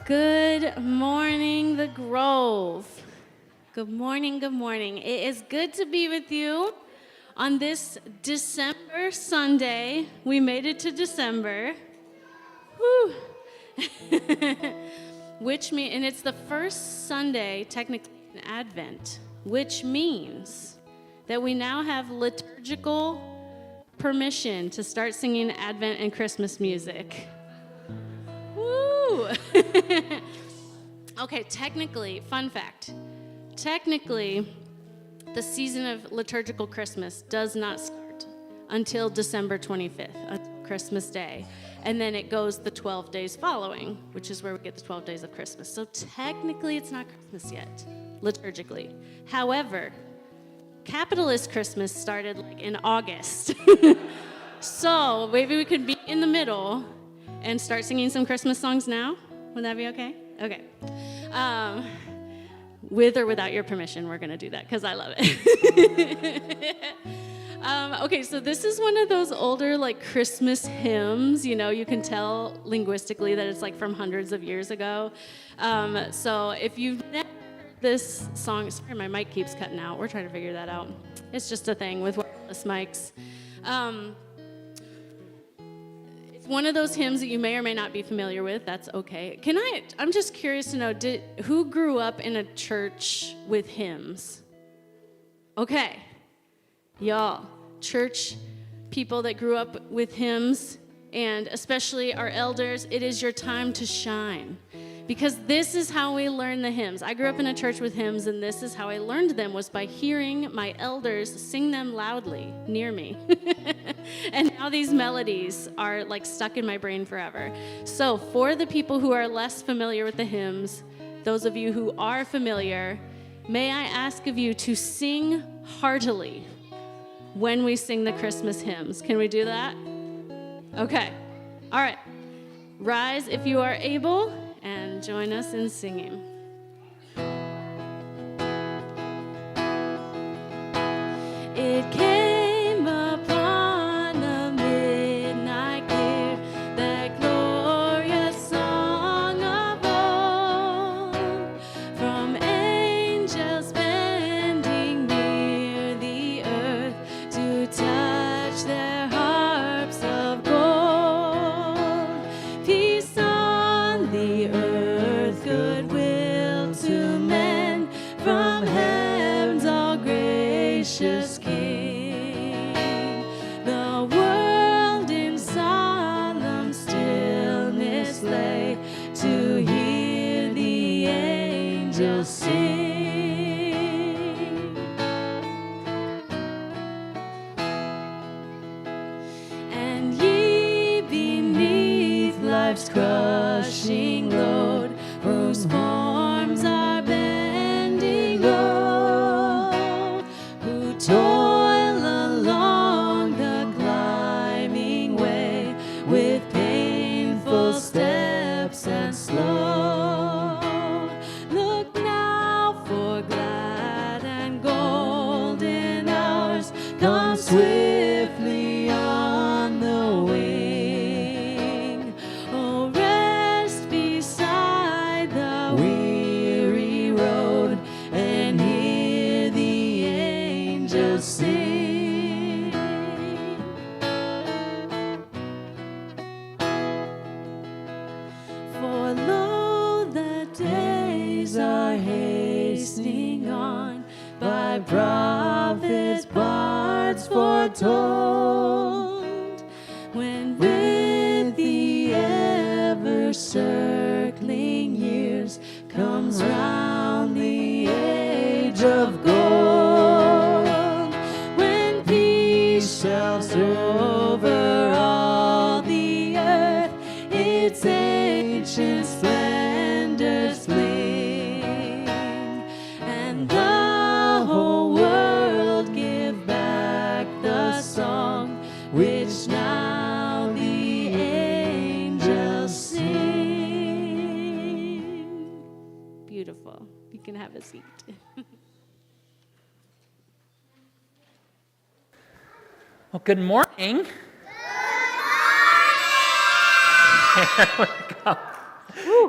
Good morning, The Grove. Good morning, good morning. It is good to be with you on this December Sunday. We made it to December. Whew. And it's the first Sunday, technically, in Advent, which means that we now have liturgical permission to start singing Advent and Christmas music. Woo! Okay, fun fact. Technically, the season of liturgical Christmas does not start until December 25th, Christmas Day. And then it goes the 12 days following, which is where we get the 12 days of Christmas. So technically, it's not Christmas yet, liturgically. However, capitalist Christmas started in August. So maybe we could be in the middle and start singing some Christmas songs now. Would that be okay? Okay. With or without your permission, we're going to do that because I love it. Okay, so this is one of those older Christmas hymns. You can tell linguistically that it's from hundreds of years ago. So if you've never heard this song, sorry, my mic keeps cutting out. We're trying to figure that out. It's just a thing with wireless mics. It's one of those hymns that you may or may not be familiar with. That's okay. I'm just curious to know, who grew up in a church with hymns? Okay. Y'all, church people that grew up with hymns, and especially our elders, it is your time to shine. Because this is how we learn the hymns. I grew up in a church with hymns, and this is how I learned them, was by hearing my elders sing them loudly near me. And now these melodies are stuck in my brain forever. So for the people who are less familiar with the hymns, those of you who are familiar, may I ask of you to sing heartily when we sing the Christmas hymns. Can we do that? Okay. All right. Rise if you are able and join us in singing. It came upon a midnight clear, that glorious song of old, from angels bending near the earth to touch their harps of gold. Peace on the earth, goodwill to men, from heaven's all gracious King. The world in solemn stillness lay to hear the angels sing. And ye beneath life's crushing load, whose forms are bending low, who toil along the climbing way with painful steps and slow. Look now, for glad and golden hours come swiftly on the wing. Oh, rest beside the weary road and hear the angels sing. For lo, the days are hastening on, by prophets, bards foretold, when with the ever-circling years comes round the age of gold, when peace shall over all the earth, its ancient splendors fling, and the whole world give back the song which now the angels sing. Beautiful. You can have a seat. Well, good morning. There we go.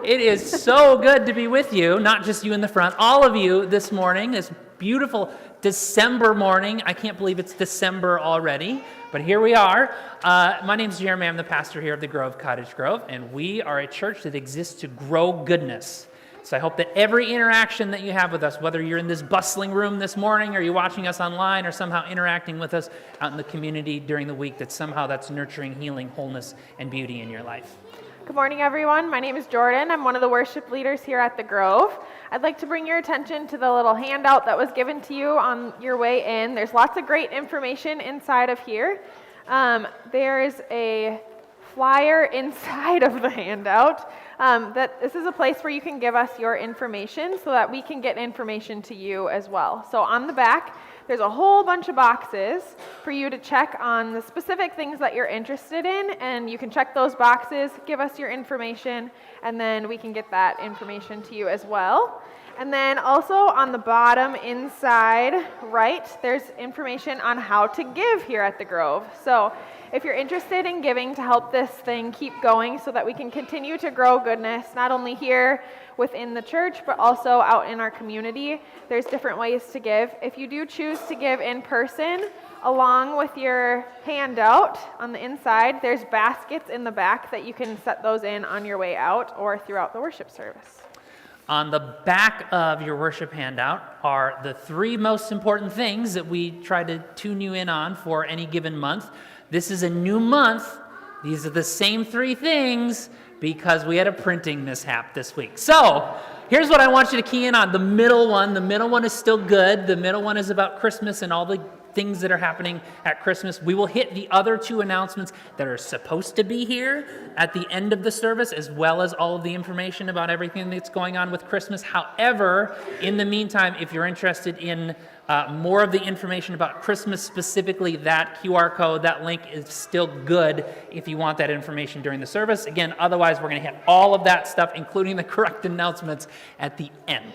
It is so good to be with you, not just you in the front, all of you this morning, this beautiful December morning. I can't believe it's December already, but here we are. My name's Jeremy. I'm the pastor here at the Grove, Cottage Grove, and we are a church that exists to grow goodness. So I hope that every interaction that you have with us, whether you're in this bustling room this morning or you're watching us online or somehow interacting with us out in the community during the week, that somehow that's nurturing, healing, wholeness, and beauty in your life. Good morning, everyone. My name is Jordan. I'm one of the worship leaders here at the Grove. I'd like to bring your attention to the little handout that was given to you on your way in. There's lots of great information inside of here. There is a flyer inside of the handout that this is a place where you can give us your information so that we can get information to you as well. So on the back, there's a whole bunch of boxes for you to check on the specific things that you're interested in, and you can check those boxes, give us your information, and then we can get that information to you as well. And then also on the bottom inside right, there's information on how to give here at the Grove. So if you're interested in giving to help this thing keep going so that we can continue to grow goodness, not only here within the church, but also out in our community, there's different ways to give. If you do choose to give in person, along with your handout on the inside, there's baskets in the back that you can set those in on your way out or throughout the worship service. On the back of your worship handout are the three most important things that we try to tune you in on for any given month. This is a new month. These are the same three things because we had a printing mishap this week. So here's what I want you to key in on. The middle one is still good. The middle one is about Christmas and all the things that are happening at Christmas. We will hit the other two announcements that are supposed to be here at the end of the service, as well as all of the information about everything that's going on with Christmas. However, in the meantime, if you're interested in more of the information about Christmas specifically, that QR code, that link is still good if you want that information during the service. Again, otherwise, we're going to hit all of that stuff, including the correct announcements, at the end.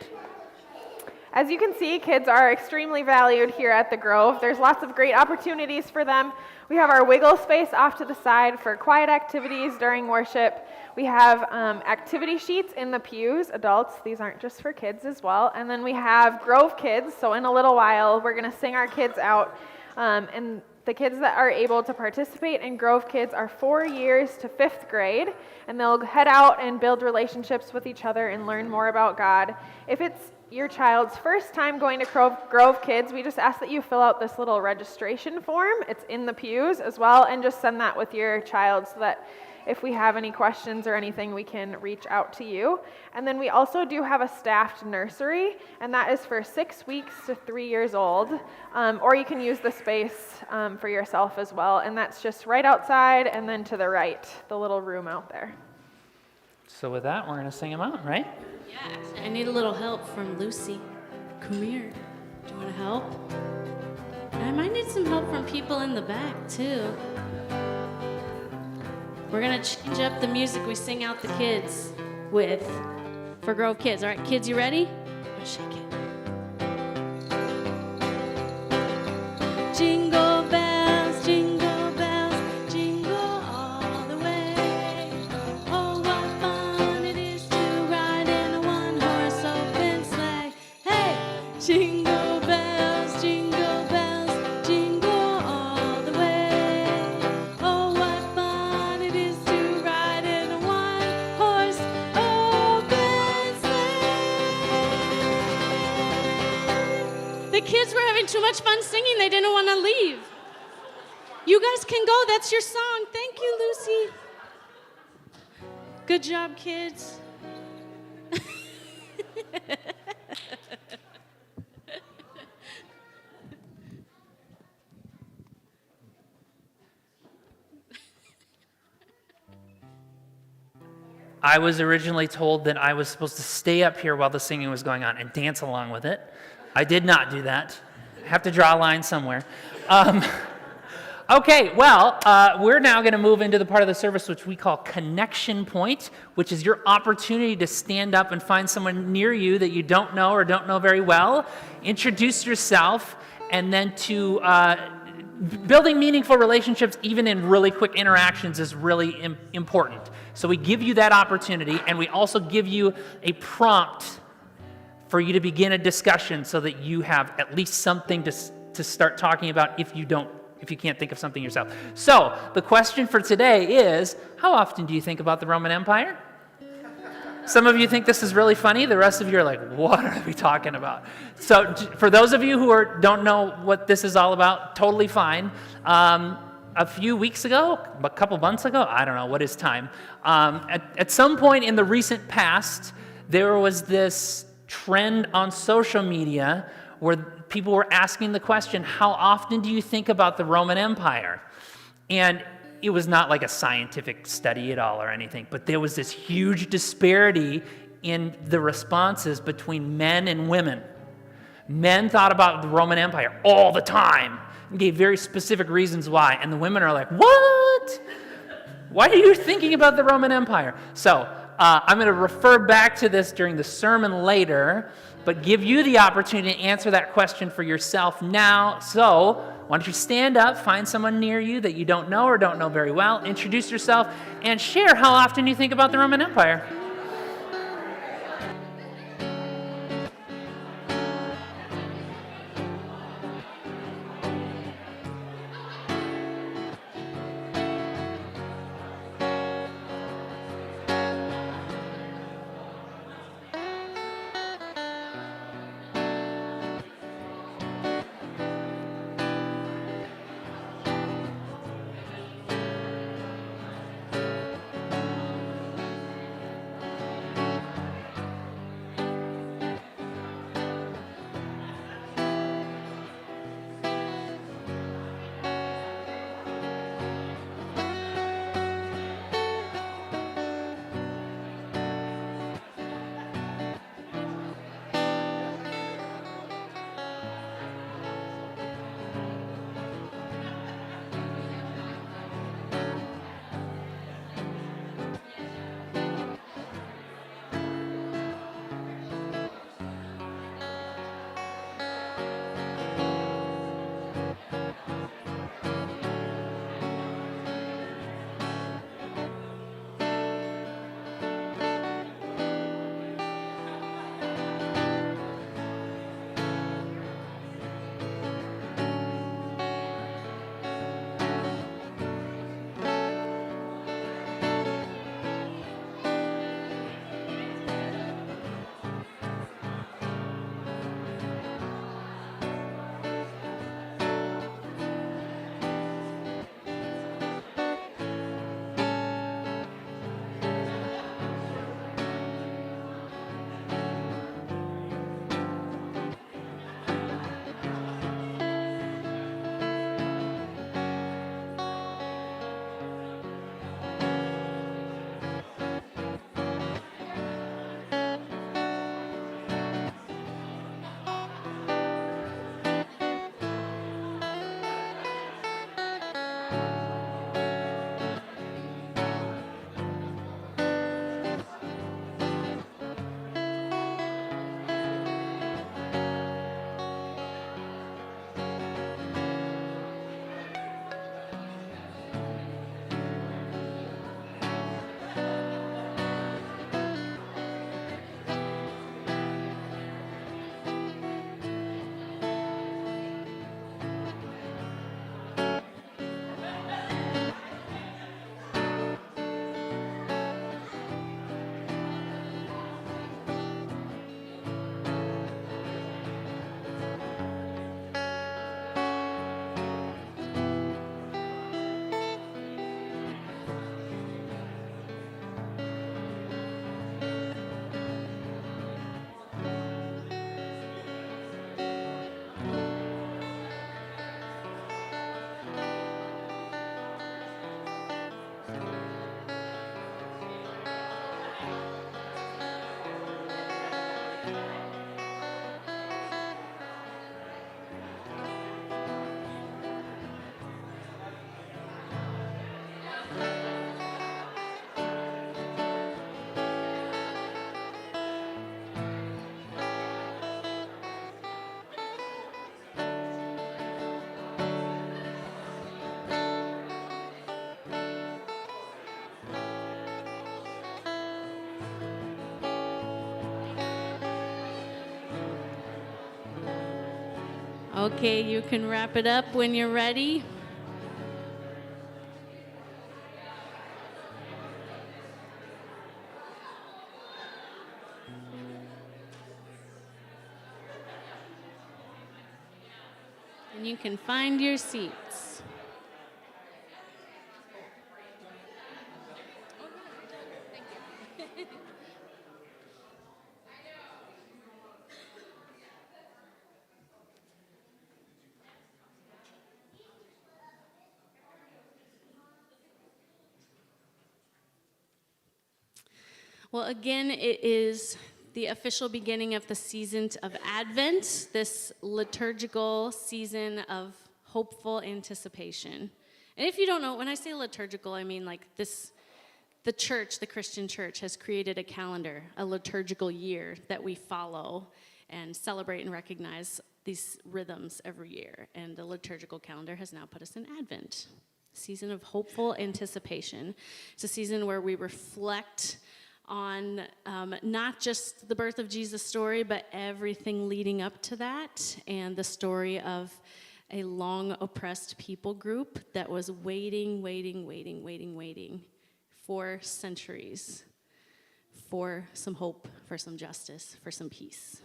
As you can see, kids are extremely valued here at the Grove. There's lots of great opportunities for them. We have our wiggle space off to the side for quiet activities during worship. We have activity sheets in the pews, adults. These aren't just for kids as well. And then we have Grove Kids. So in a little while, we're going to sing our kids out. And the kids that are able to participate in Grove Kids are 4 years to 5th grade. And they'll head out and build relationships with each other and learn more about God. If it's your child's first time going to Grove Kids, we just ask that you fill out this little registration form. It's in the pews as well, and just send that with your child so that if we have any questions or anything, we can reach out to you. And then we also do have a staffed nursery, and that is for 6 weeks to 3 years old, or you can use the space for yourself as well, and that's just right outside and then to the right, the little room out there. So with that, we're going to sing them out, right? Yeah, I need a little help from Lucy. Come here. Do you want to help? I might need some help from people in the back, too. We're going to change up the music we sing out the kids with for Grove Kids. All right, kids, you ready? Shake it. Jingle bells, jingle bells, jingle all the way. Oh, what fun it is to ride in a one-horse open sleigh. Hey, jingle bells, jingle all the way. Oh, what fun it is to ride in a one-horse open sleigh. The kids were having too much fun singing. They didn't want to leave. You guys can go. That's your song. Thank you, Lucy. Good job, kids. I was originally told that I was supposed to stay up here while the singing was going on and dance along with it. I did not do that. I have to draw a line somewhere. Okay, well, we're now going to move into the part of the service which we call Connection Point, which is your opportunity to stand up and find someone near you that you don't know or don't know very well, introduce yourself, and then to building meaningful relationships, even in really quick interactions, is really important. So we give you that opportunity, and we also give you a prompt for you to begin a discussion so that you have at least something to start talking about if you can't think of something yourself. So the question for today is, how often do you think about the Roman Empire? Some of you think this is really funny. The rest of you are like, what are we talking about? So for those of you who don't know what this is all about, totally fine. A few weeks ago, a couple months ago, I don't know, what is time? At some point in the recent past, there was this trend on social media where people were asking the question, how often do you think about the Roman Empire? And it was not like a scientific study at all or anything, but there was this huge disparity in the responses between men and women. Men thought about the Roman Empire all the time and gave very specific reasons why, and the women are like, what? Why are you thinking about the Roman Empire? So I'm going to refer back to this during the sermon later, but give you the opportunity to answer that question for yourself now. So why don't you stand up, find someone near you that you don't know or don't know very well, introduce yourself, and share how often you think about the Roman Empire. Okay, you can wrap it up when you're ready. And you can find your seats. Well, again, it is the official beginning of the season of Advent, this liturgical season of hopeful anticipation. And if you don't know, when I say liturgical, I mean like this, the church, the Christian church, has created a calendar, a liturgical year that we follow and celebrate and recognize these rhythms every year. And the liturgical calendar has now put us in Advent, season of hopeful anticipation. It's a season where we reflect on not just the birth of Jesus' story, but everything leading up to that, and the story of a long oppressed people group that was waiting for centuries for some hope, for some justice, for some peace.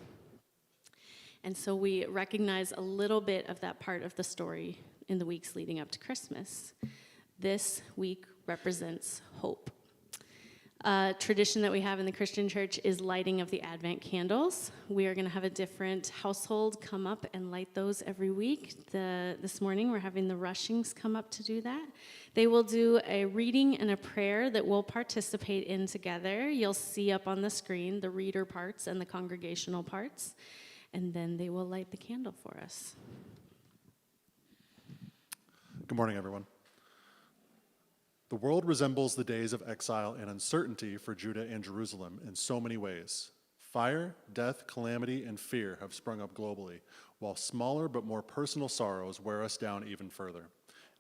And so we recognize a little bit of that part of the story in the weeks leading up to Christmas. This week represents hope. A tradition that we have in the Christian church is lighting of the Advent candles. We are going to have a different household come up and light those every week. This morning, we're having the Rushings come up to do that. They will do a reading and a prayer that we'll participate in together. You'll see up on the screen the reader parts and the congregational parts, and then they will light the candle for us. Good morning, everyone. The world resembles the days of exile and uncertainty for Judah and Jerusalem in so many ways. Fire, death, calamity, and fear have sprung up globally, while smaller but more personal sorrows wear us down even further.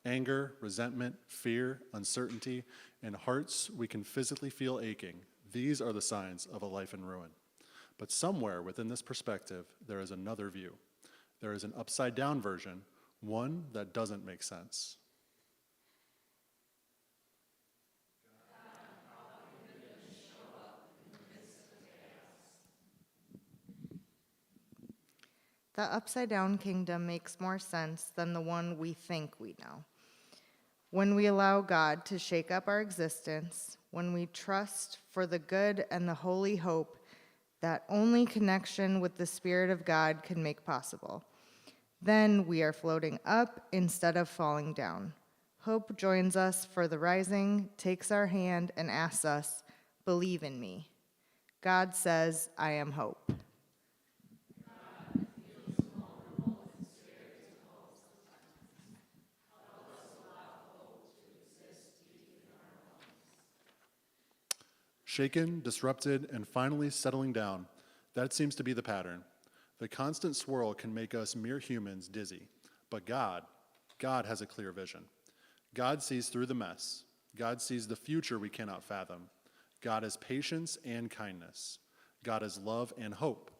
Anger, resentment, fear, uncertainty, and hearts we can physically feel aching. These are the signs of a life in ruin. But somewhere within this perspective, there is another view. There is an upside-down version, one that doesn't make sense. The upside-down kingdom makes more sense than the one we think we know. When we allow God to shake up our existence, when we trust for the good and the holy hope that only connection with the Spirit of God can make possible, then we are floating up instead of falling down. Hope joins us for the rising, takes our hand, and asks us, "Believe in me." God says, "I am hope." Shaken, disrupted, and finally settling down. That seems to be the pattern. The constant swirl can make us mere humans dizzy. But God has a clear vision. God sees through the mess. God sees the future we cannot fathom. God is patience and kindness. God is love and hope.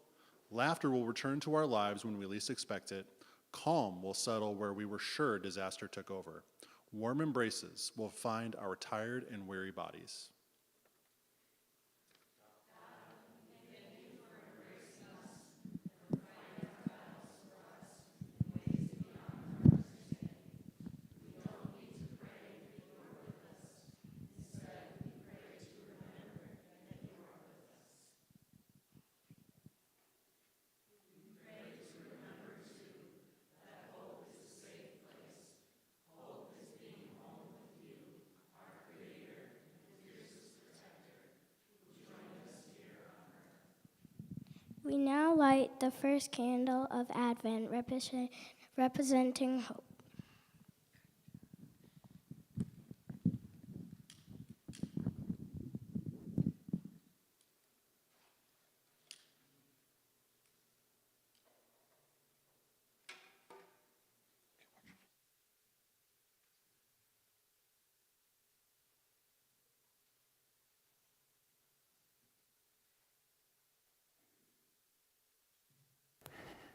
Laughter will return to our lives when we least expect it. Calm will settle where we were sure disaster took over. Warm embraces will find our tired and weary bodies. We now light the first candle of Advent, representing hope.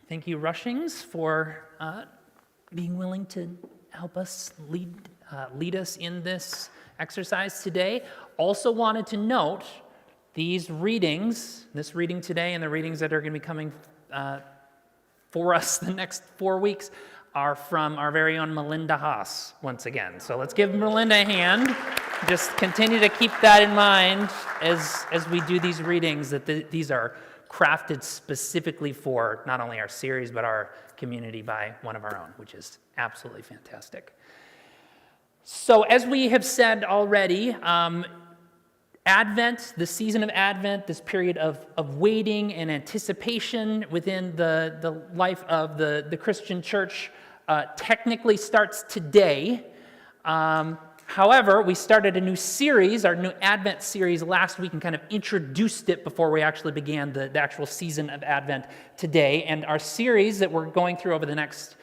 Thank you, Rushings, for being willing to help us lead us in this exercise today. Also wanted to note these readings, this reading today and the readings that are going to be coming for us the next 4 weeks, are from our very own Melinda Haas once again. So let's give Melinda a hand. Just continue to keep that in mind as we do these readings, that these are crafted specifically for not only our series, but our community by one of our own, which is absolutely fantastic. So as we have said already, Advent, the season of Advent, this period of waiting and anticipation within the life of the Christian church technically starts today. However, we started a new series, our new Advent series last week, and kind of introduced it before we actually began the actual season of Advent today. And our series that we're going through over the next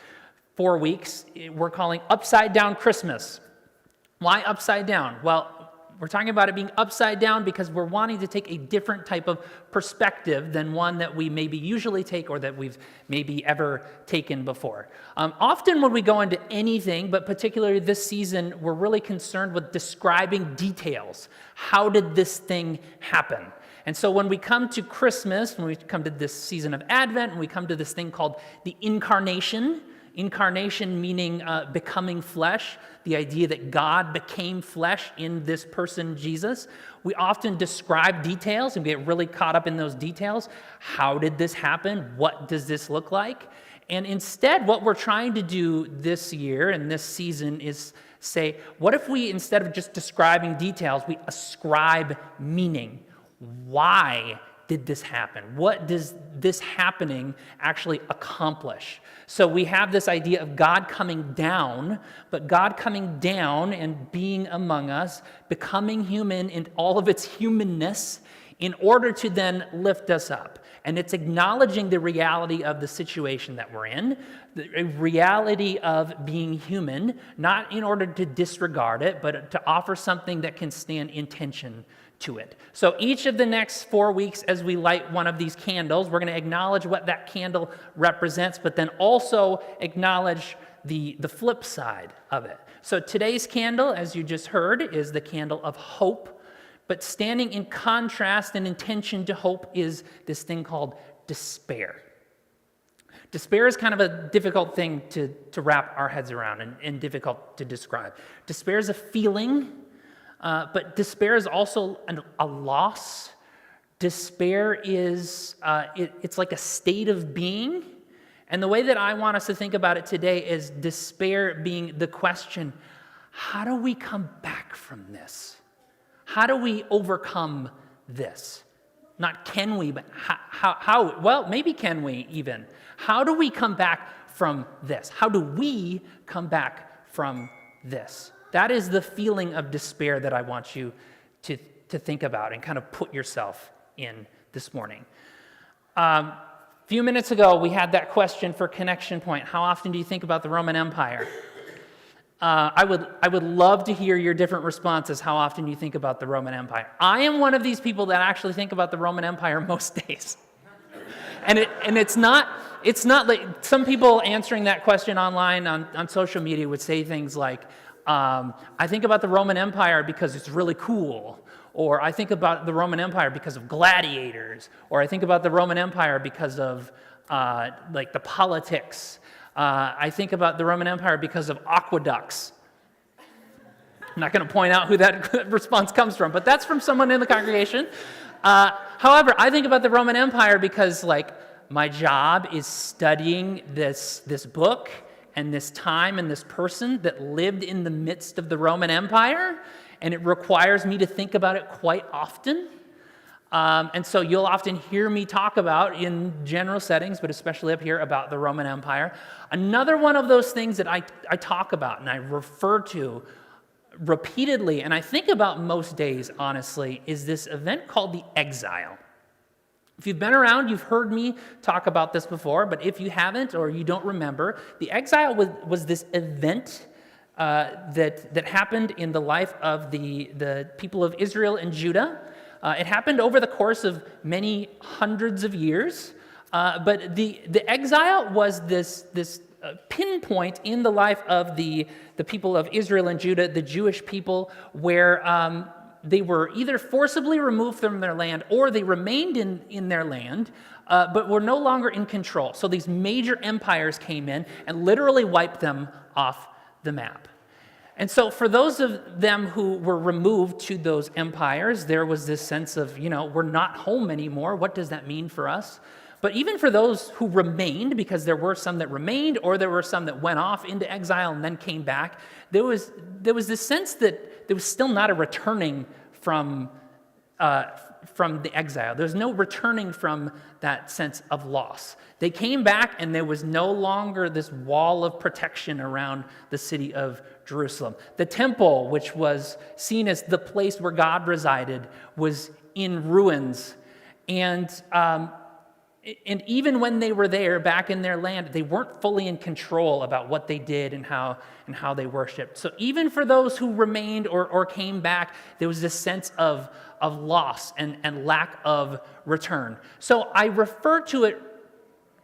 4 weeks, we're calling Upside Down Christmas. Why upside down? Well, we're talking about it being upside down because we're wanting to take a different type of perspective than one that we maybe usually take or that we've maybe ever taken before. Often when we go into anything, but particularly this season, we're really concerned with describing details. How did this thing happen? And so when we come to Christmas, when we come to this season of Advent, and we come to this thing called the incarnation meaning becoming flesh, the idea that God became flesh in this person, Jesus. We often describe details and get really caught up in those details. How did this happen? What does this look like? And instead, what we're trying to do this year and this season is say, what if we, instead of just describing details, we ascribe meaning? Why did this happen? What does this happening actually accomplish? So we have this idea of God coming down, but God coming down and being among us, becoming human in all of its humanness in order to then lift us up. And it's acknowledging the reality of the situation that we're in, the reality of being human, not in order to disregard it, but to offer something that can stand in tension to it. So each of the next 4 weeks, as we light one of these candles, we're going to acknowledge what that candle represents, but then also acknowledge the flip side of it. So today's candle, as you just heard, is the candle of hope, but standing in contrast and in tension to hope is this thing called despair. Despair is kind of a difficult thing to wrap our heads around and difficult to describe. Despair is a feeling. But despair is also a loss. Despair is, it's like a state of being. And the way that I want us to think about it today is despair being the question, how do we come back from this? How do we overcome this? Not can we, but how? Well, maybe can we even. How do we come back from this? How do we come back from this? That is the feeling of despair that I want you to think about and kind of put yourself in this morning. A few minutes ago, we had that question for Connection Point. How often do you think about the Roman Empire? I would love to hear your different responses, how often you think about the Roman Empire. I am one of these people that actually think about the Roman Empire most days. And it's not like some people answering that question online on social media would say things like, I think about the Roman Empire because it's really cool, or I think about the Roman Empire because of gladiators, or I think about the Roman Empire because of like the politics. I think about the Roman Empire because of aqueducts. I'm not going to point out who that response comes from, but that's from someone in the congregation. However, I think about the Roman Empire because like my job is studying this book and this time and this person that lived in the midst of the Roman Empire, and it requires me to think about it quite often. And so you'll often hear me talk about, in general settings, but especially up here, about the Roman Empire. Another one of those things that I talk about and I refer to repeatedly, and I think about most days, honestly, is this event called the exile. If you've been around, you've heard me talk about this before, but if you haven't or you don't remember, the exile was this event that happened in the life of the people of Israel and Judah. It happened over the course of many hundreds of years. But the exile was this pinpoint in the life of the people of Israel and Judah, the Jewish people, where they were either forcibly removed from their land or they remained in their land, but were no longer in control. So these major empires came in and literally wiped them off the map. And so for those of them who were removed to those empires, there was this sense of, we're not home anymore. What does that mean for us? But even for those who remained, because there were some that remained, or there were some that went off into exile and then came back, there was this sense that there was still not a returning from the exile. There's no returning from that sense of loss. They came back and there was no longer this wall of protection around the city of Jerusalem. The temple, which was seen as the place where God resided, was in ruins. And even when they were there, back in their land, they weren't fully in control about what they did and how they worshiped. So even for those who remained or came back, there was this sense of loss and lack of return. So I refer to it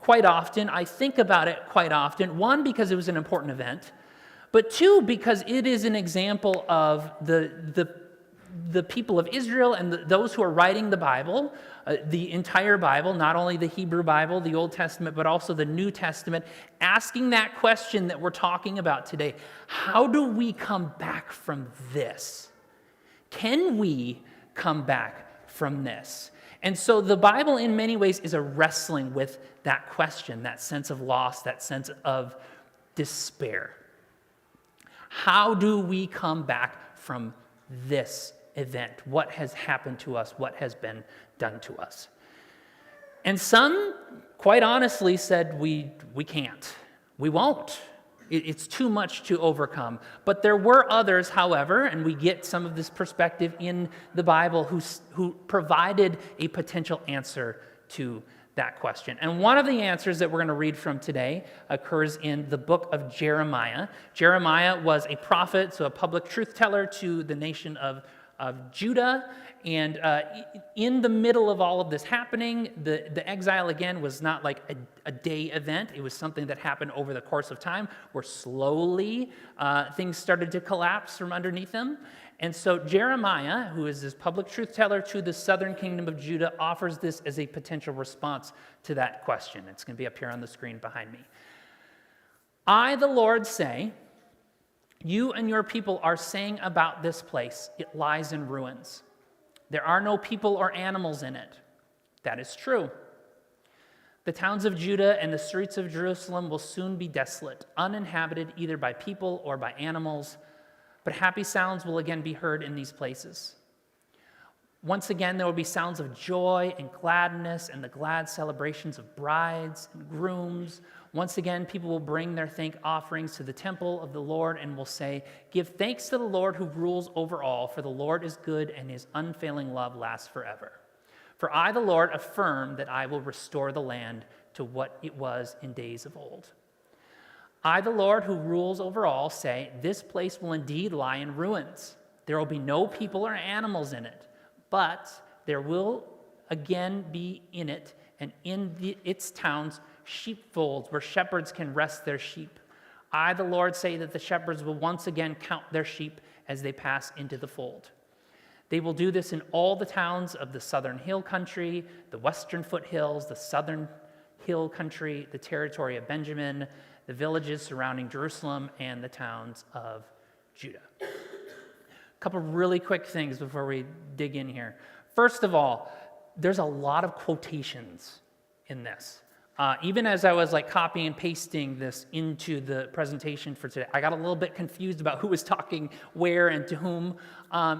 quite often. I think about it quite often. One, because it was an important event. But two, because it is an example of the people of Israel and those who are writing the Bible, the entire Bible, not only the Hebrew Bible, the Old Testament, but also the New Testament, asking that question that we're talking about today. How do we come back from this? Can we come back from this? And so the Bible, in many ways, is a wrestling with that question, that sense of loss, that sense of despair. How do we come back from this event? What has happened to us? What has been done to us? And some, quite honestly, said, we can't. We won't. It's too much to overcome. But there were others, however, and we get some of this perspective in the Bible, who provided a potential answer to that question. And one of the answers that we're going to read from today occurs in the book of Jeremiah. Jeremiah was a prophet, so a public truth teller to the nation of Judah. And in the middle of all of this happening, the exile, again, was not like a day event. It was something that happened over the course of time, where slowly things started to collapse from underneath them. And so Jeremiah, who is this public truth teller to the southern kingdom of Judah, offers this as a potential response to that question. It's going to be up here on the screen behind me. I, the Lord, say, you and your people are saying about this place, it lies in ruins. There are no people or animals in it. That is true. The towns of Judah and the streets of Jerusalem will soon be desolate, uninhabited either by people or by animals, but happy sounds will again be heard in these places. Once again, there will be sounds of joy and gladness and the glad celebrations of brides and grooms. Once again, people will bring their thank offerings to the temple of the Lord and will say, give thanks to the Lord who rules over all, for the Lord is good and his unfailing love lasts forever. For I, the Lord, affirm that I will restore the land to what it was in days of old. I, the Lord, who rules over all, say, this place will indeed lie in ruins. There will be no people or animals in it, but there will again be in it and in its towns sheepfolds where shepherds can rest their sheep. I, the Lord, say that the shepherds will once again count their sheep as they pass into the fold. They will do this in all the towns of the southern hill country, the western foothills, the southern hill country, the territory of Benjamin, the villages surrounding Jerusalem, and the towns of Judah. A couple really quick things before we dig in here. First of all, there's a lot of quotations in this. Even as I was copying and pasting this into the presentation for today, I got a little bit confused about who was talking where and to whom.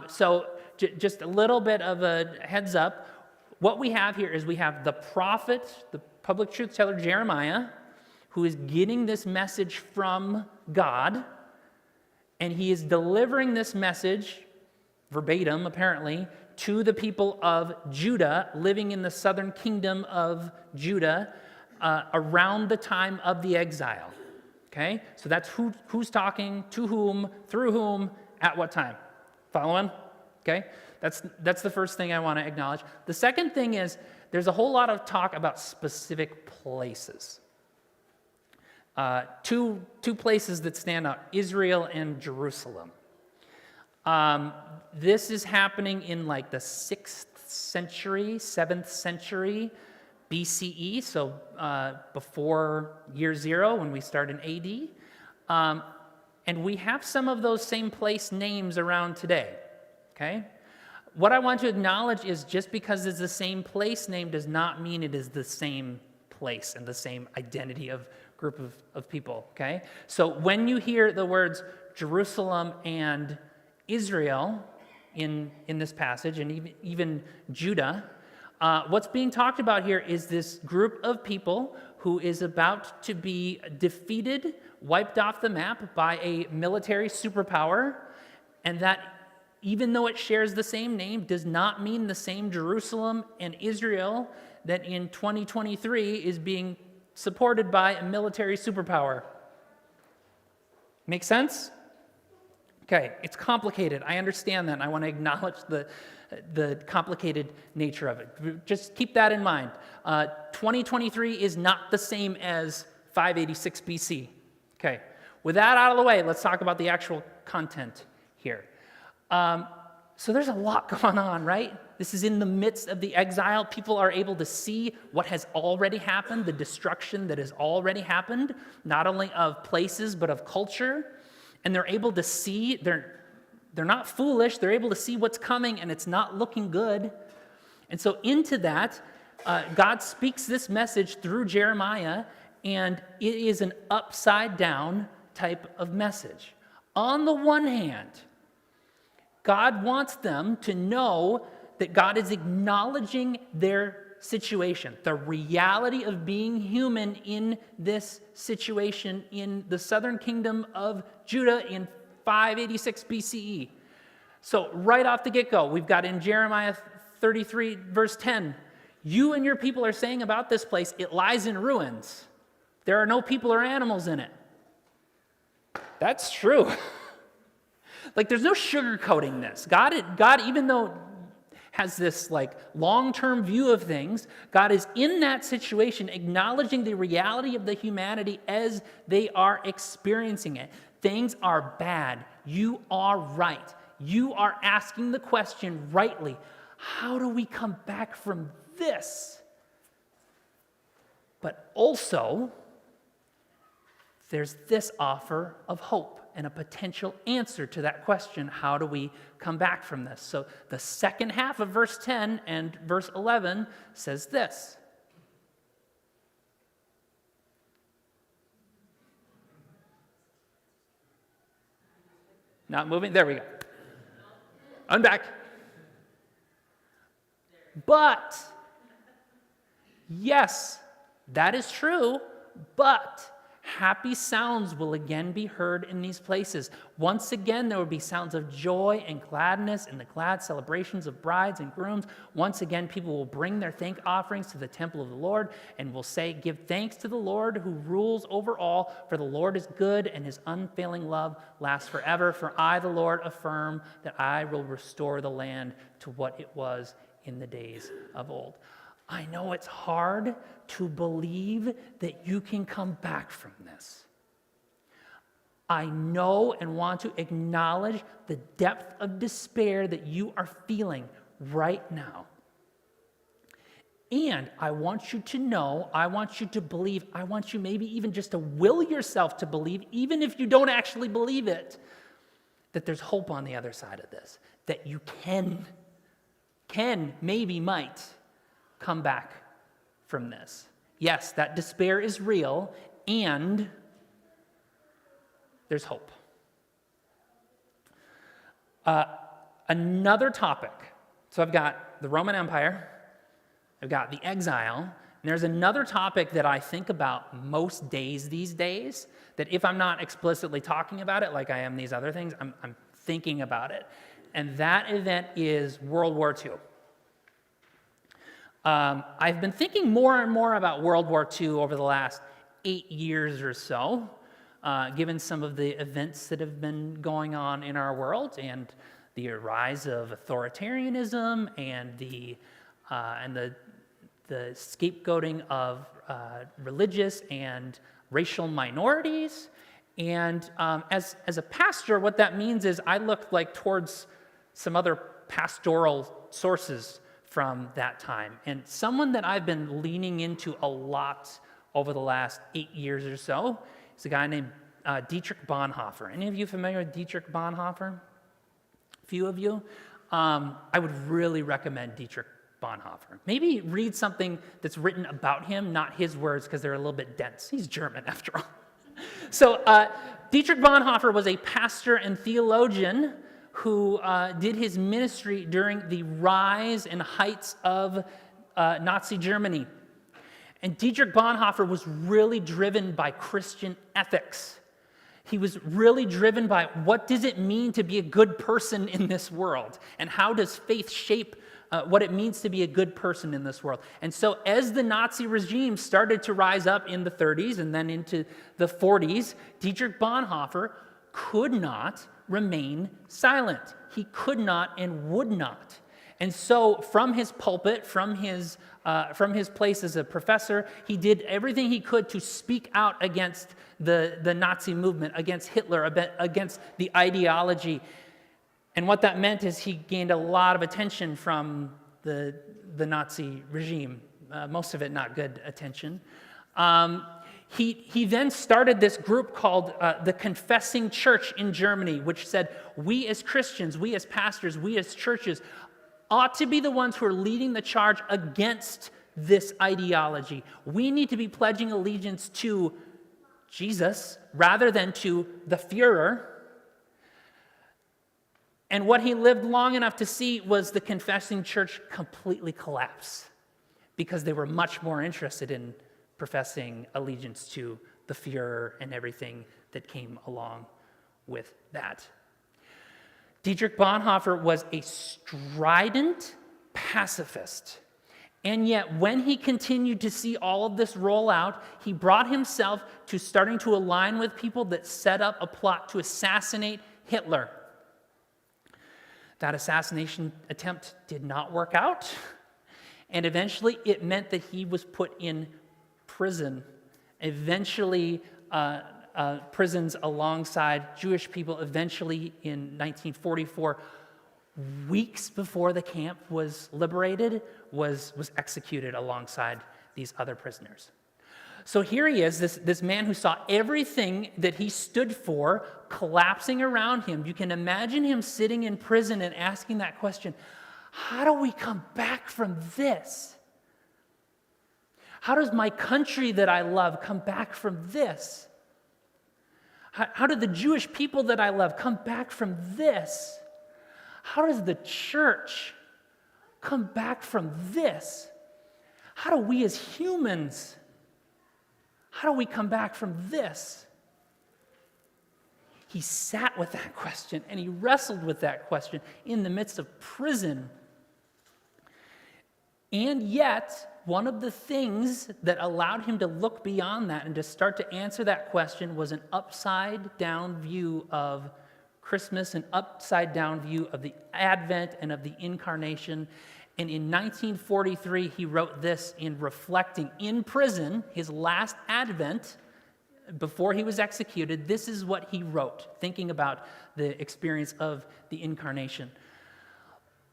So just a little bit of a heads up. What we have here is we have the prophet, the public truth teller Jeremiah, who is getting this message from God, and he is delivering this message, verbatim apparently, to the people of Judah, living in the southern kingdom of Judah, around the time of the exile. Okay? So that's who's talking, to whom, through whom, at what time. Following? Okay? That's the first thing I want to acknowledge. The second thing is there's a whole lot of talk about specific places. Two places that stand out, Israel and Jerusalem. This is happening in like the 6th century, 7th century BCE, so before year 0 when we start in AD. And we have some of those same place names around today, okay? What I want to acknowledge is just because it's the same place name does not mean it is the same place and the same identity of group of people, okay? So when you hear the words Jerusalem and Israel in this passage, and even Judah, what's being talked about here is this group of people who is about to be defeated, wiped off the map by a military superpower, and that even though it shares the same name, does not mean the same Jerusalem and Israel that in 2023 is being supported by a military superpower. Make sense? Okay, it's complicated. I understand that, and I want to acknowledge the complicated nature of it. Just keep that in mind. 2023 is not the same as 586 BC. Okay, with that out of the way, let's talk about the actual content here. So there's a lot going on, right? This is in the midst of the exile. People are able to see what has already happened, the destruction that has already happened, not only of places, but of culture. And they're able to see, they're not foolish, they're able to see what's coming, and it's not looking good. And so into that, God speaks this message through Jeremiah, and it is an upside-down type of message. On the one hand, God wants them to know that God is acknowledging their situation, the reality of being human in this situation in the southern kingdom of Judah in 586 BCE. So right off the get-go, we've got in Jeremiah 33, verse 10, you and your people are saying about this place, it lies in ruins. There are no people or animals in it. That's true. Like, there's no sugarcoating this. God, even though has this like long-term view of things, God is in that situation acknowledging the reality of the humanity as they are experiencing it. Things are bad. You are right. You are asking the question rightly, how do we come back from this? But also, there's this offer of hope and a potential answer to that question, how do we come back from this? So the second half of verse 10 and verse 11 says this. Not moving? There we go. I'm back. But, yes, that is true, but happy sounds will again be heard in these places. Once again, there will be sounds of joy and gladness in the glad celebrations of brides and grooms. Once again, people will bring their thank offerings to the temple of the Lord and will say, give thanks to the Lord who rules over all, for the Lord is good and his unfailing love lasts forever. For I, the Lord, affirm that I will restore the land to what it was in the days of old. I know it's hard to believe that you can come back from this. I know and want to acknowledge the depth of despair that you are feeling right now. And I want you to know, I want you to believe, I want you maybe even just to will yourself to believe, even if you don't actually believe it, that there's hope on the other side of this, that you maybe might come back from this. Yes, that despair is real, and there's hope. Another topic. So I've got the Roman Empire, I've got the exile, and there's another topic that I think about most days these days, that if I'm not explicitly talking about it like I am these other things, I'm thinking about it. And that event is World War II. I've been thinking more and more about World War II over the last 8 years or so, given some of the events that have been going on in our world and the rise of authoritarianism and the the scapegoating of religious and racial minorities. And as a pastor, what that means is I looked like towards some other pastoral sources from that time. And someone that I've been leaning into a lot over the last 8 years or so is a guy named Dietrich Bonhoeffer. Any of you familiar with Dietrich Bonhoeffer? A few of you? I would really recommend Dietrich Bonhoeffer. Maybe read something that's written about him, not his words, because they're a little bit dense. He's German, after all. So Dietrich Bonhoeffer was a pastor and theologian who did his ministry during the rise and heights of Nazi Germany. And Dietrich Bonhoeffer was really driven by Christian ethics. He was really driven by what does it mean to be a good person in this world? And how does faith shape what it means to be a good person in this world? And so as the Nazi regime started to rise up in the 30s and then into the 40s, Dietrich Bonhoeffer could not remain silent. He could not and would not. And so from his pulpit, from his place as a professor, he did everything he could to speak out against the Nazi movement, against Hitler, against the ideology. And what that meant is he gained a lot of attention from the Nazi regime, most of it not good attention. He then started this group called the Confessing Church in Germany, which said, we as Christians, we as pastors, we as churches ought to be the ones who are leading the charge against this ideology. We need to be pledging allegiance to Jesus rather than to the Führer. And what he lived long enough to see was the Confessing Church completely collapse because they were much more interested in professing allegiance to the Führer and everything that came along with that. Dietrich Bonhoeffer was a strident pacifist. And yet, when he continued to see all of this roll out, he brought himself to starting to align with people that set up a plot to assassinate Hitler. That assassination attempt did not work out, and eventually it meant that he was put in prison. Eventually, prisons alongside Jewish people. Eventually, in 1944, weeks before the camp was liberated, was executed alongside these other prisoners. So here he is, this man who saw everything that he stood for collapsing around him. You can imagine him sitting in prison and asking that question, how do we come back from this? How does my country that I love come back from this? How do the Jewish people that I love come back from this? How does the church come back from this? How do we as humans, how do we come back from this? He sat with that question and he wrestled with that question in the midst of prison. And yet, one of the things that allowed him to look beyond that and to start to answer that question was an upside-down view of Christmas, an upside-down view of the Advent and of the incarnation. And in 1943, he wrote this in reflecting in prison, his last Advent, before he was executed. This is what he wrote, thinking about the experience of the incarnation.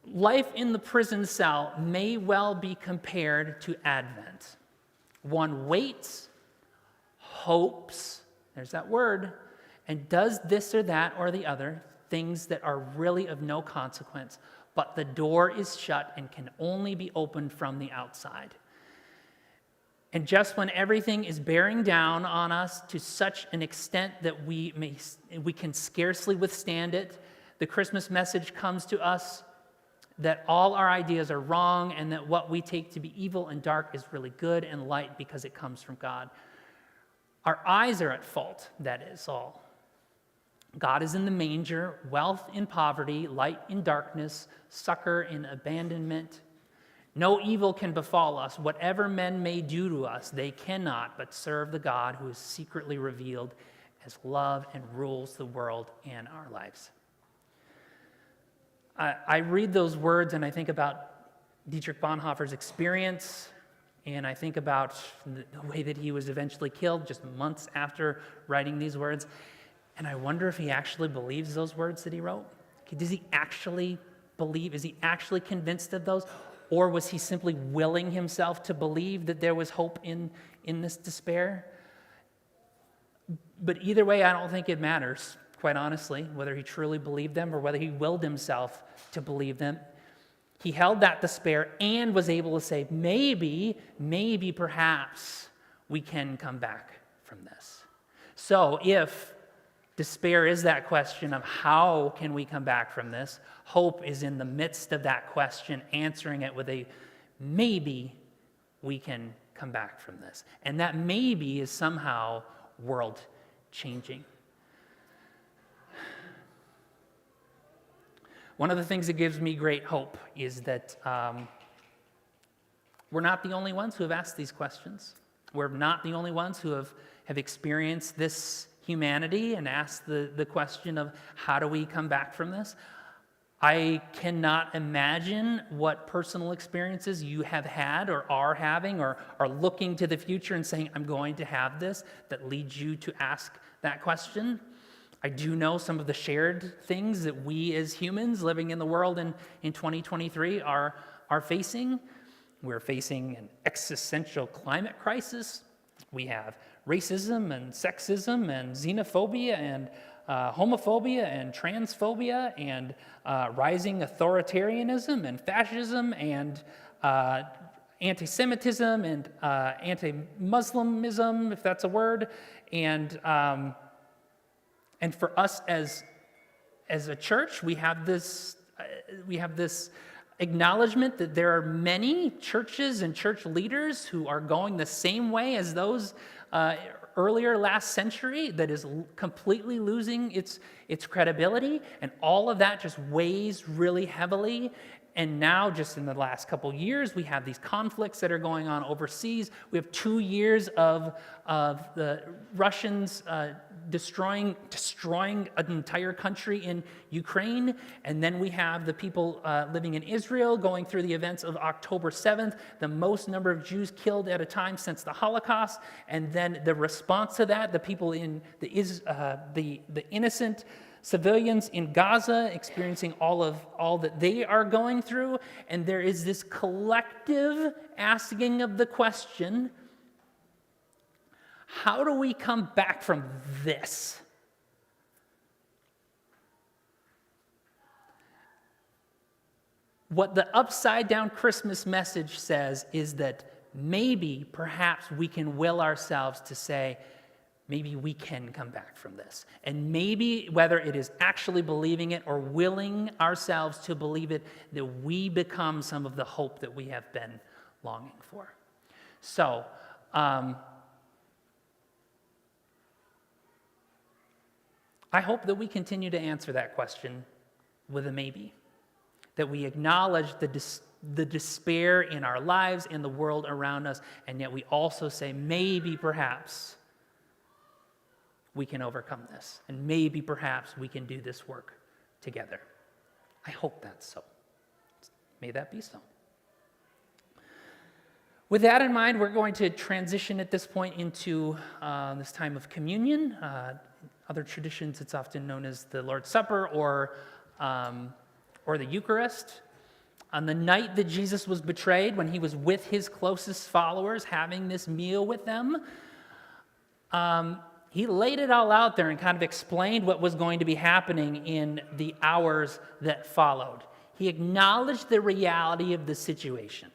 Life in the prison cell may well be compared to Advent. One waits, hopes, there's that word, and does this or that or the other, things that are really of no consequence, but the door is shut and can only be opened from the outside. And just when everything is bearing down on us to such an extent that we can scarcely withstand it, the Christmas message comes to us that all our ideas are wrong and that what we take to be evil and dark is really good and light because it comes from God. Our eyes are at fault, that is all. God is in the manger, wealth in poverty, light in darkness, succor in abandonment. No evil can befall us. Whatever men may do to us, they cannot but serve the God who is secretly revealed as love and rules the world and our lives. I read those words and I think about Dietrich Bonhoeffer's experience And I think about the way that he was eventually killed just months after writing these words. And I wonder if he actually believes those words that he wrote. Does he actually believe? Is he actually convinced of those? Or was he simply willing himself to believe that there was hope in this despair? But either way, I don't think it matters, quite honestly, whether he truly believed them or whether he willed himself to believe them. He held that despair and was able to say, maybe, perhaps we can come back from this. So if despair is that question of how can we come back from this, hope is in the midst of that question, answering it with a maybe we can come back from this. And that maybe is somehow world changing. One of the things that gives me great hope is that we're not the only ones who have asked these questions. We're not the only ones who have experienced this humanity and asked the question of how do we come back from this? I cannot imagine what personal experiences you have had or are having or are looking to the future and saying, I'm going to have this, that leads you to ask that question. I do know some of the shared things that we as humans living in the world in 2023 are facing. We're facing an existential climate crisis. We have racism and sexism and xenophobia and homophobia and transphobia and rising authoritarianism and fascism and anti-Semitism and anti-Muslimism, if that's a word, and for us as a church, we have this acknowledgement that there are many churches and church leaders who are going the same way as those earlier last century, that is completely losing its credibility, and all of that just weighs really heavily. And now, just in the last couple years, we have these conflicts that are going on overseas. We have 2 years of the Russians destroying an entire country in Ukraine. And then we have the people living in Israel going through the events of October 7th, the most number of Jews killed at a time since the Holocaust. And then the response to that, the people in the innocent civilians in Gaza experiencing all that they are going through. And there is this collective asking of the question, how do we come back from this? What the upside down Christmas message says is that maybe, perhaps we can will ourselves to say, maybe we can come back from this. And maybe, whether it is actually believing it or willing ourselves to believe it, that we become some of the hope that we have been longing for. So, I hope that we continue to answer that question with a maybe. That we acknowledge the despair in our lives, in the world around us, and yet we also say, maybe, perhaps, we can overcome this. And maybe, perhaps, we can do this work together. I hope that's so. May that be so. With that in mind, we're going to transition at this point into this time of communion. Other traditions, it's often known as the Lord's Supper or the Eucharist. On the night that Jesus was betrayed, when he was with his closest followers, having this meal with them, he laid it all out there and kind of explained what was going to be happening in the hours that followed. He acknowledged the reality of the situation.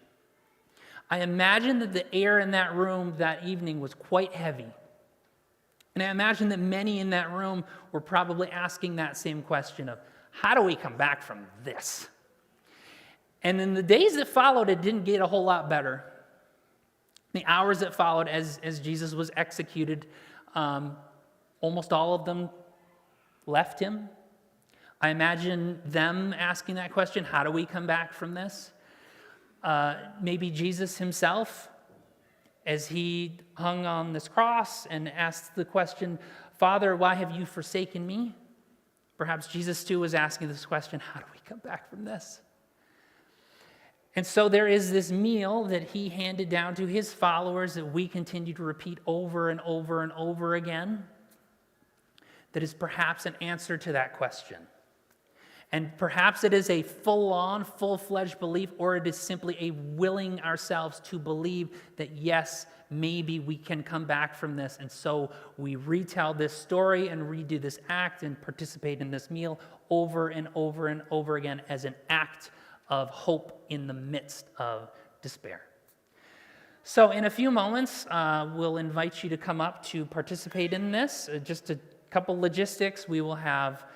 I imagine that the air in that room that evening was quite heavy. And I imagine that many in that room were probably asking that same question of, how do we come back from this? And in the days that followed, it didn't get a whole lot better. The hours that followed as Jesus was executed, almost all of them left him. I imagine them asking that question, how do we come back from this? Maybe Jesus himself, as he hung on this cross and asked the question, Father, why have you forsaken me? Perhaps Jesus too was asking this question, how do we come back from this? And so there is this meal that he handed down to his followers that we continue to repeat over and over and over again, that is perhaps an answer to that question. And perhaps it is a full-on, full-fledged belief, or it is simply a willing ourselves to believe that, yes, maybe we can come back from this. And so we retell this story and redo this act and participate in this meal over and over and over again as an act of hope in the midst of despair. So in a few moments, we'll invite you to come up to participate in this. Just a couple logistics. We will have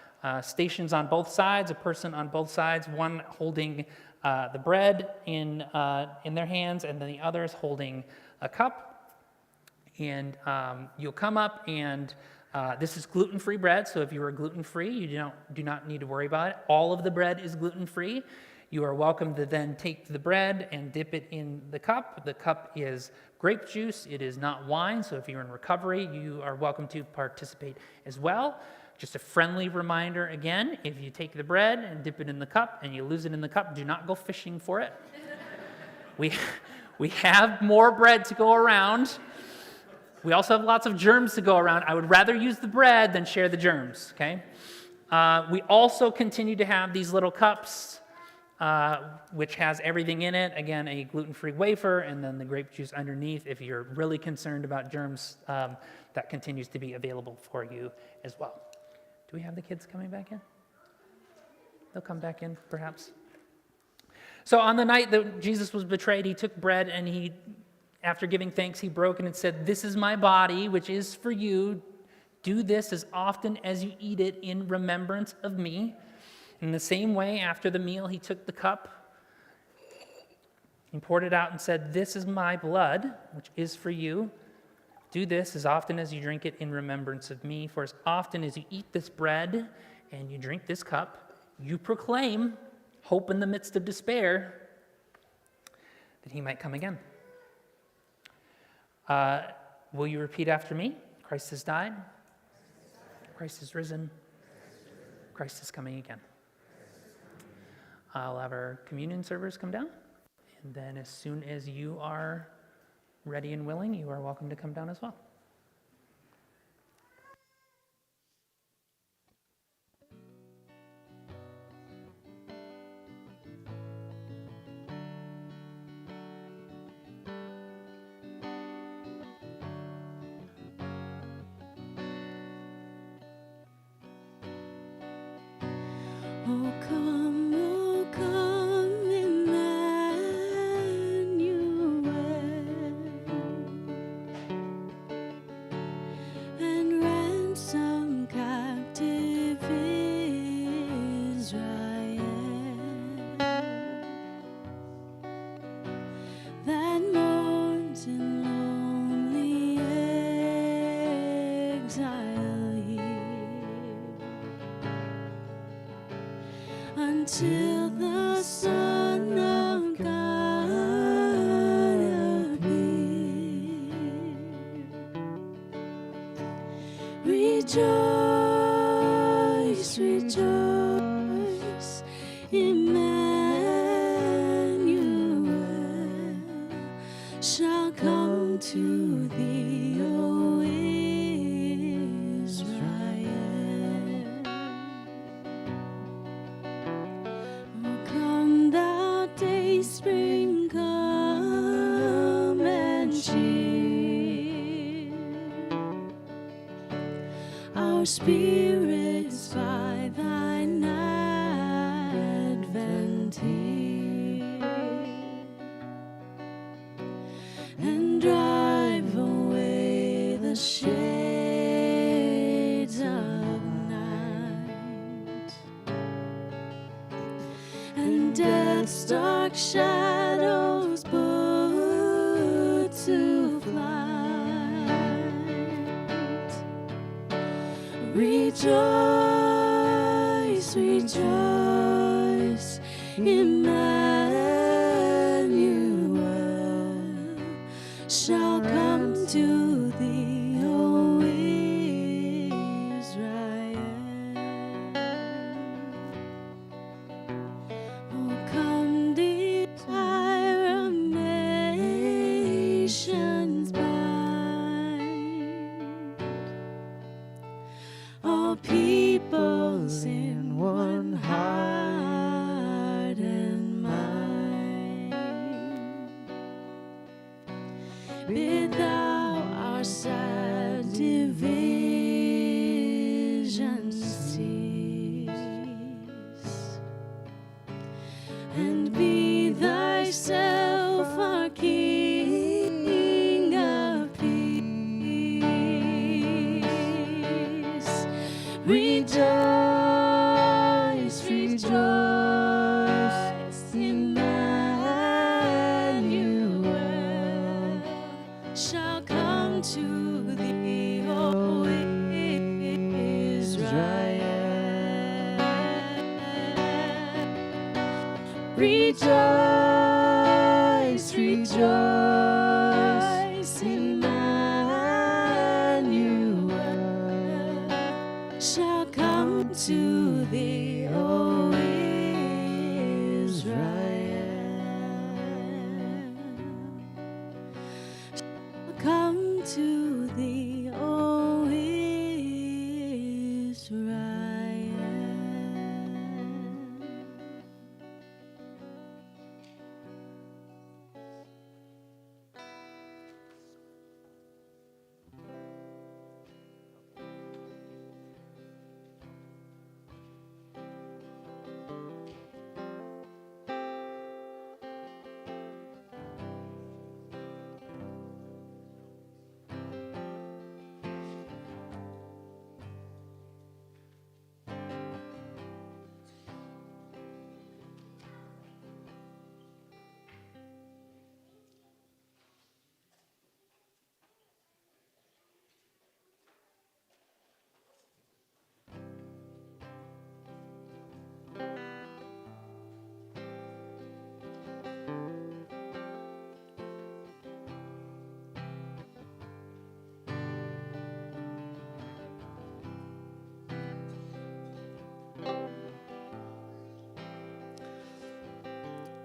stations on both sides, a person on both sides, one holding the bread in their hands, and then the others holding a cup. And you'll come up, and this is gluten-free bread, so if you are gluten-free, you do not need to worry about it. All of the bread is gluten-free. You are welcome to then take the bread and dip it in the cup. The cup is grape juice. It is not wine, so if you're in recovery, you are welcome to participate as well. Just a friendly reminder again, if you take the bread and dip it in the cup and you lose it in the cup, do not go fishing for it. We have more bread to go around. We also have lots of germs to go around. I would rather use the bread than share the germs, okay? We also continue to have these little cups, which has everything in it. Again, a gluten-free wafer, and then the grape juice underneath. If you're really concerned about germs, that continues to be available for you as well. Do we have the kids coming back in? They'll come back in, perhaps. So on the night that Jesus was betrayed, he took bread, and he, after giving thanks, he broke it and said, "This is my body, which is for you. Do this as often as you eat it in remembrance of me." In the same way, after the meal, he took the cup, he poured it out and said, "This is my blood, which is for you. Do this as often as you drink it in remembrance of me. For as often as you eat this bread and you drink this cup, you proclaim hope in the midst of despair, that he might come again." Will you repeat after me? Christ has died. Christ is risen. Christ is coming again. I'll have our communion servers come down. And then as soon as you are ready and willing, you are welcome to come down as well. Oh, come, Emmanuel, and ransom captive Israel, that mourns in lonely exile here, until the Son of God appear. Rejoice, rejoice, Emmanuel shall come to thee, O Israel. Oh, come thou day spring, come and cheer our spirits by thine advent here, and drive away the shades of night, and death's dark shadows put to flight. Rejoice, rejoice, Emmanuel shall come to thee, O Israel. Oh, come, dear all peoples in one heart and mind. Bid thou our sad divisions cease, and be thyself our King of peace. Rejoice, rejoice, Emmanuel shall come to thee, O Israel. Rejoice, rejoice, Emmanuel shall come to thee, O Israel. Shall come to thee, O Israel.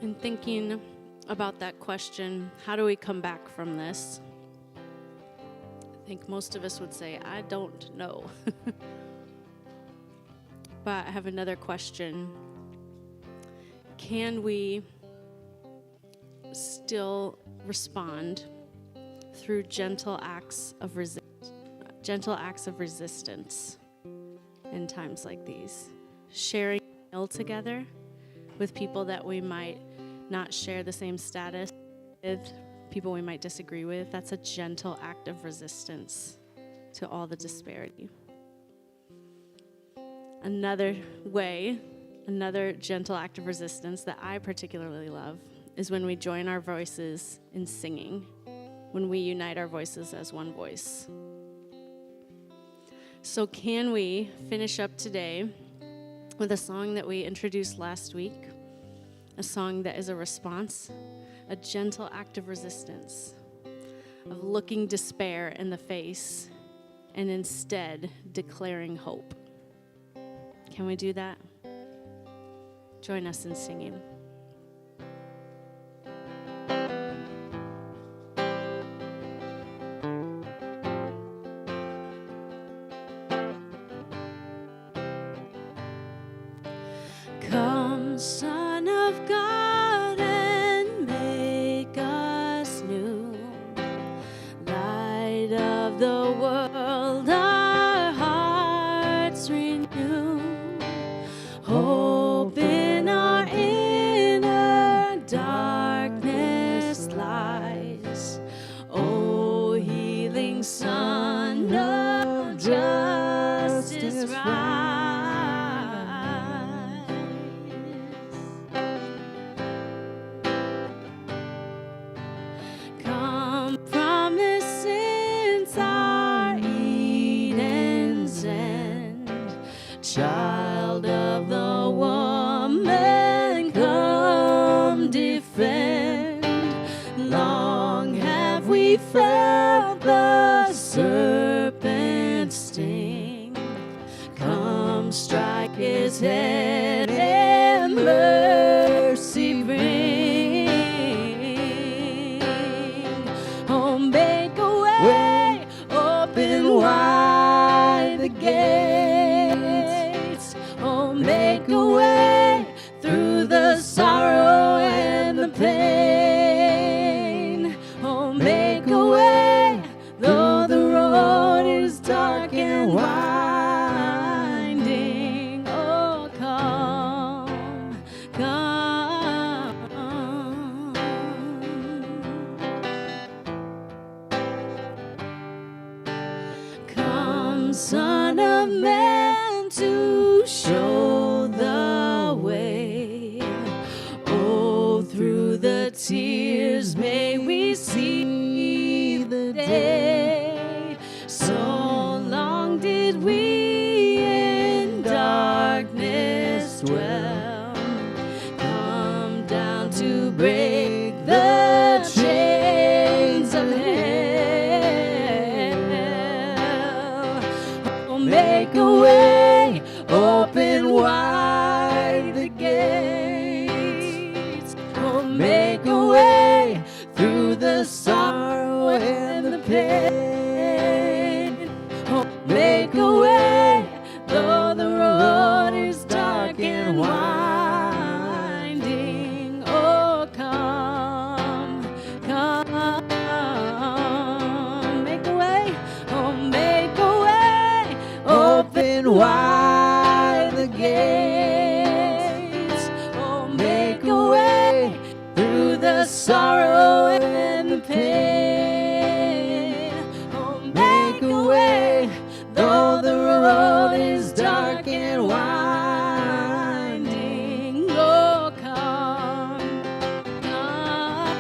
And thinking about that question, how do we come back from this? I think most of us would say, I don't know. But I have another question. Can we still respond through gentle acts of resistance in times like these? Sharing a meal together with people that we might not share the same status with, people we might disagree with. That's a gentle act of resistance to all the disparity. Another gentle act of resistance that I particularly love is when we join our voices in singing, when we unite our voices as one voice. So can we finish up today with a song that we introduced last week? A song that is a response, a gentle act of resistance, of looking despair in the face and instead declaring hope. Can we do that? Join us in singing. Come, Son of God, and make us new. Light of the world, our hearts renew. Hope in our inner darkness lies. O healing Son of justice, rise. Come, promise since our Eden's end. Child of the woman, come defend. Long have we felt the serpent's sting. Come, strike his head and mercy bring. Oh, make a way, open wide the gate. and winding. Oh, come, come. Come, Son of Man, to show the way. Oh, through the tears may we see the day. So long did we in darkness dwell. Come down to break the chains of hell. Oh, make a way, open wide the gates. Oh, make a way through the sorrow and the pain. Oh, make a way, though the road is dark and winding. Oh, come, come, make a way. Oh, make a way, open wide the gates. Oh, make a way through the sorrow and the pain. Oh, make a way, though the road is dark and winding. Oh, come, come.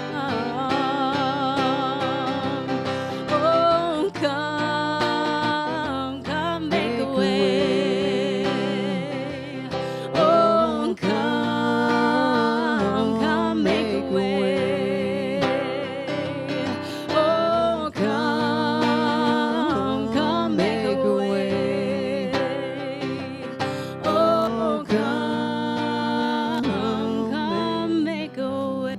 Oh, come, make a way. Oh, come, make a way. Oh, come, make a way. Oh, come, make a way.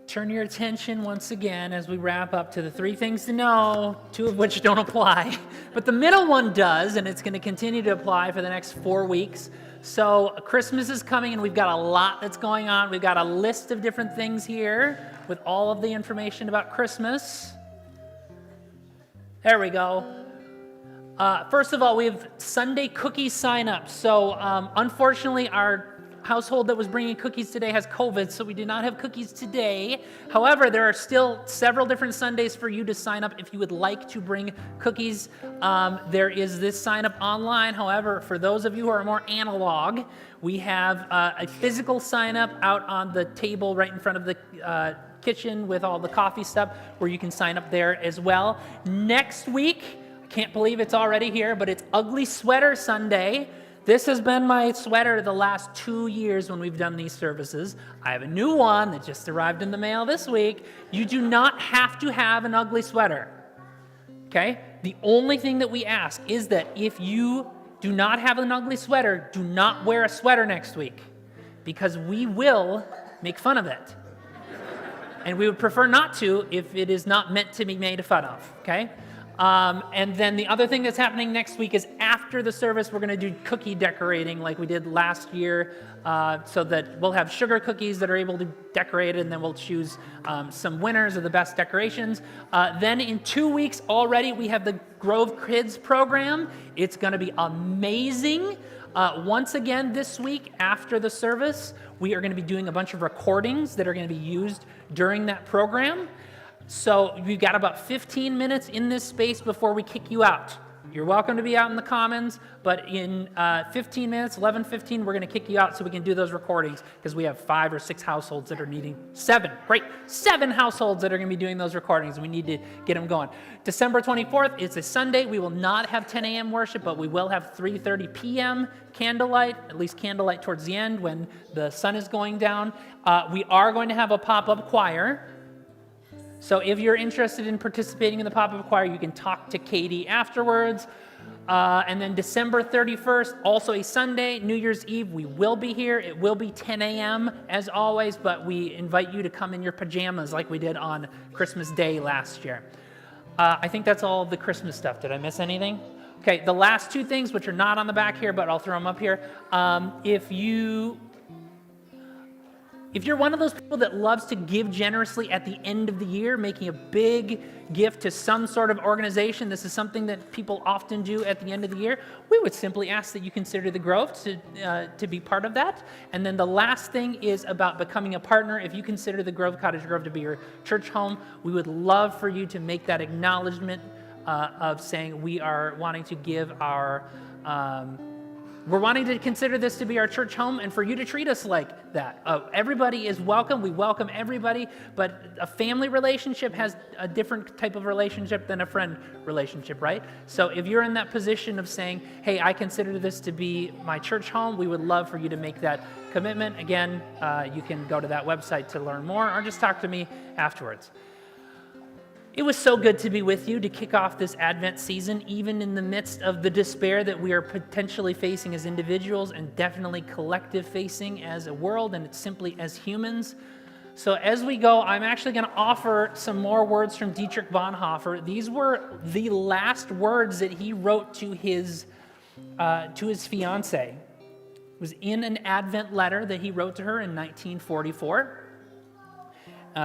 Turn your attention once again as we wrap up to the three things to know, two of which don't apply. But the middle one does, and it's going to continue to apply for the next 4 weeks. So Christmas is coming, and we've got a lot that's going on. We've got a list of different things here with all of the information about Christmas. There we go. First of all, we have Sunday cookie sign-up. So unfortunately, our household that was bringing cookies today has COVID, so we do not have cookies today. However, there are still several different Sundays for you to sign up if you would like to bring cookies. There is this sign up online. However, for those of you who are more analog, we have a physical sign up out on the table right in front of the kitchen with all the coffee stuff where you can sign up there as well. Next week, I can't believe it's already here, but it's Ugly Sweater Sunday. This has been my sweater the last 2 years when we've done these services. I have a new one that just arrived in the mail this week. You do not have to have an ugly sweater, okay? The only thing that we ask is that if you do not have an ugly sweater, do not wear a sweater next week, because we will make fun of it. And we would prefer not to if it is not meant to be made fun of, okay? And then the other thing that's happening next week is after the service, we're going to do cookie decorating like we did last year, so that we'll have sugar cookies that are able to decorate it, and then we'll choose some winners of the best decorations. Then in 2 weeks already, we have the Grove Kids program. It's going to be amazing. Once again this week after the service, we are going to be doing a bunch of recordings that are going to be used during that program. So we've got about 15 minutes in this space before we kick you out. You're welcome to be out in the commons, but in 15 minutes, 11:15, we're going to kick you out so we can do those recordings, because we have 5 or 6 households that are needing 7 households that are going to be doing those recordings. We need to get them going. December 24th, it's a Sunday. We will not have 10 a.m. worship, but we will have 3:30 p.m. candlelight, at least candlelight towards the end when the sun is going down. We are going to have a pop-up choir. So if you're interested in participating in the pop-up choir, you can talk to Katie afterwards. And then December 31st, also a Sunday, New Year's Eve, we will be here. It will be 10 a.m. as always, but we invite you to come in your pajamas like we did on Christmas Day last year. I think that's all the Christmas stuff. Did I miss anything? Okay, the last 2 things, which are not on the back here, but I'll throw them up here. If you If you're one of those people that loves to give generously at the end of the year, making a big gift to some sort of organization, this is something that people often do at the end of the year, we would simply ask that you consider the Grove to be part of that. And then the last thing is about becoming a partner. If you consider the Grove, Cottage Grove, to be your church home, we would love for you to make that acknowledgement of saying we are wanting to give our... we're wanting to consider this to be our church home and for you to treat us like that. Everybody is welcome. We welcome everybody, but a family relationship has a different type of relationship than a friend relationship, right? So if you're in that position of saying, hey, I consider this to be my church home, we would love for you to make that commitment. Again, you can go to that website to learn more or just talk to me afterwards. It was so good to be with you to kick off this Advent season, even in the midst of the despair that we are potentially facing as individuals and definitely collective facing as a world and simply as humans. So as we go, I'm actually going to offer some more words from Dietrich Bonhoeffer. These were the last words that he wrote to his fiancée. It was in an Advent letter that he wrote to her in 1944.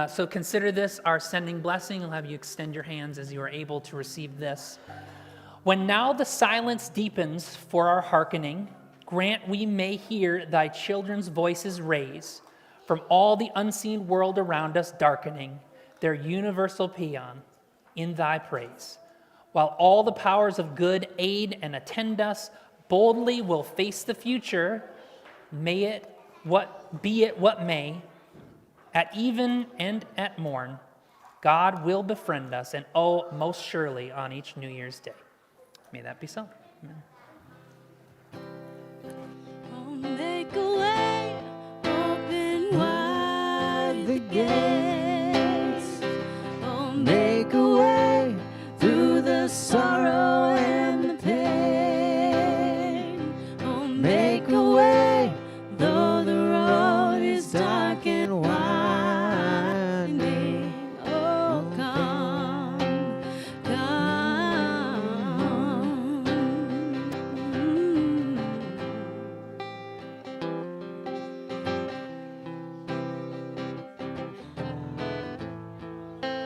So consider this our sending blessing. I'll have you extend your hands as you are able to receive this. When now the silence deepens for our hearkening, grant we may hear thy children's voices raise from all the unseen world around us darkening their universal paean in thy praise. While all the powers of good aid and attend us, boldly will face the future, may it what may. At even and at morn, God will befriend us, and oh, most surely on each New Year's Day. May that be so. Amen.